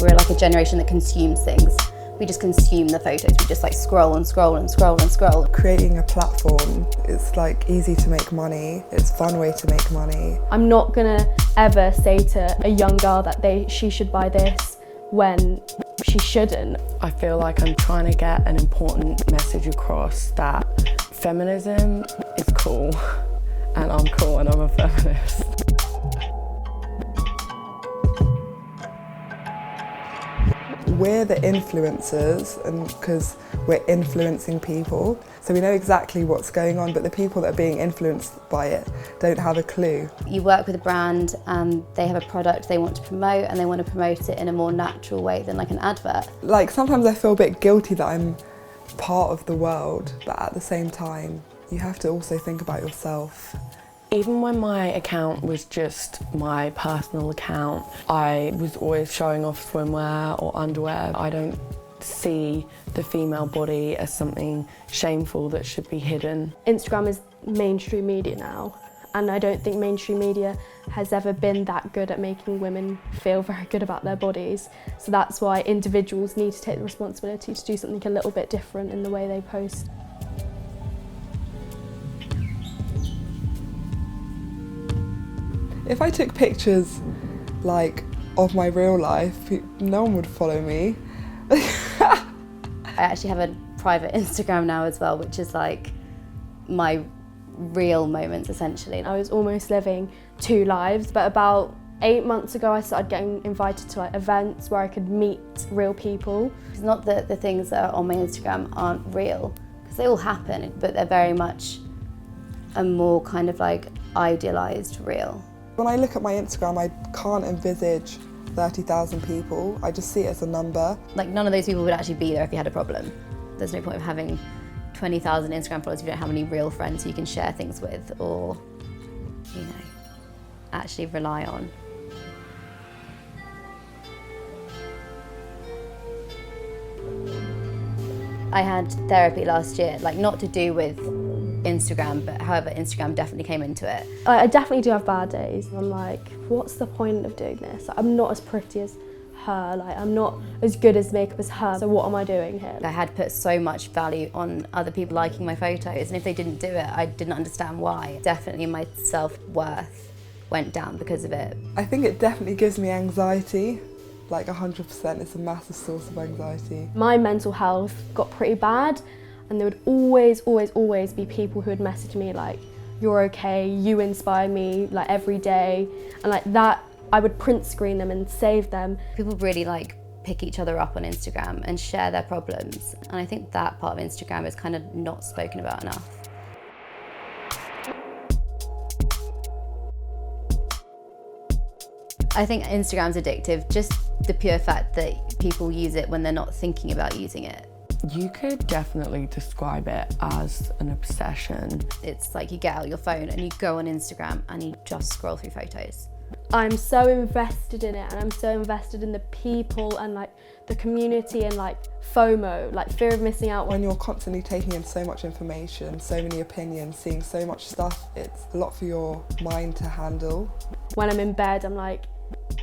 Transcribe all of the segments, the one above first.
We're like a generation that consumes things. We just consume the photos. We just like scroll and scroll and scroll and scroll. Creating a platform, it's like easy to make money. It's a fun way to make money. I'm not gonna ever say to a young girl that she should buy this when she shouldn't. I feel like I'm trying to get an important message across that feminism is cool, and I'm cool and I'm a feminist. We're the influencers, and because we're influencing people, so we know exactly what's going on, but the people that are being influenced by it don't have a clue. You work with a brand and they have a product they want to promote, and they want to promote it in a more natural way than like an advert. Like sometimes I feel a bit guilty that I'm part of the world, but at the same time you have to also think about yourself. Even when my account was just my personal account, I was always showing off swimwear or underwear. I don't see the female body as something shameful that should be hidden. Instagram is mainstream media now, and I don't think mainstream media has ever been that good at making women feel very good about their bodies. So that's why individuals need to take the responsibility to do something a little bit different in the way they post. If I took pictures like of my real life, no one would follow me. I actually have a private Instagram now as well, which is like my real moments essentially. I was almost living two lives, but about 8 months ago I started getting invited to like events where I could meet real people. It's not that the things that are on my Instagram aren't real, because they all happen, but they're very much a more kind of like idealised real. When I look at my Instagram, I can't envisage 30,000 people. I just see it as a number. Like none of those people would actually be there if you had a problem. There's no point of having 20,000 Instagram followers if you don't have any real friends you can share things with or, you know, actually rely on. I had therapy last year, like not to do with Instagram, but however, Instagram definitely came into it. I definitely do have bad days. I'm like, what's the point of doing this? I'm not as pretty as her, like I'm not as good as makeup as her, so what am I doing here? I had put so much value on other people liking my photos, and if they didn't do it, I didn't understand why. Definitely my self-worth went down because of it. I think it definitely gives me anxiety. Like 100%, it's a massive source of anxiety. My mental health got pretty bad, and there would always be people who would message me like, you're okay, you inspire me like every day, and like that I would print screen them and save them. People really like pick each other up on Instagram and share their problems, and I think that part of Instagram is kind of not spoken about enough. I think Instagram's addictive, just the pure fact that people use it when they're not thinking about using it. You could definitely describe it as an obsession. It's like you get out your phone and you go on Instagram and you just scroll through photos. I'm so invested in it, and I'm so invested in the people and like the community and like FOMO, like fear of missing out. When you're constantly taking in so much information, so many opinions, seeing so much stuff, it's a lot for your mind to handle. When I'm in bed, I'm like,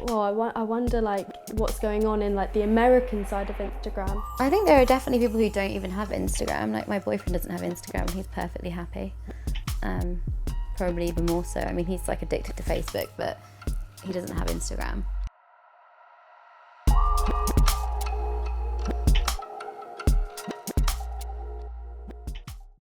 oh, I wonder like what's going on in like the American side of Instagram. I think there are definitely people who don't even have Instagram. Like my boyfriend doesn't have Instagram and he's perfectly happy. Probably even more so. I mean, he's like addicted to Facebook, but he doesn't have Instagram.